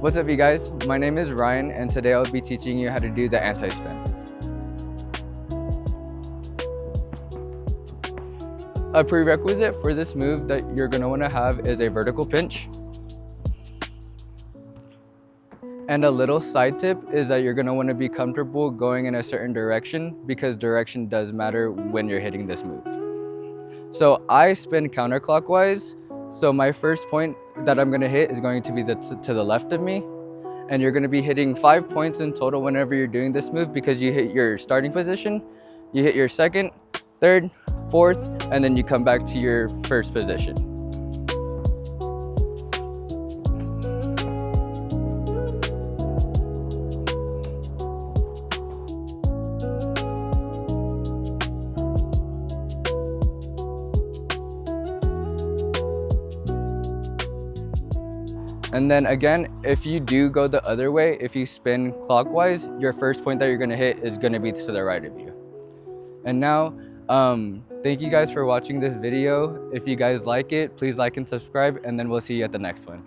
What's up, you guys? My name is Ryan, and today I'll be teaching you how to do the anti-spin. A prerequisite for this move that you're going to want to have is a vertical pinch. And a little side tip is that you're going to want to be comfortable going in a certain direction, because direction does matter when you're hitting this move. So I spin counterclockwise, so my first point that I'm going to hit is going to be to the left of me. And you're going to be hitting 5 points in total whenever you're doing this move, because you hit your starting position, you hit your second, third, fourth, and then you come back to your first position. And then again, if you do go the other way, if you spin clockwise, your first point that you're going to hit is going to be to the right of you. And now, thank you guys for watching this video. If you guys like it, please like and subscribe, and then we'll see you at the next one.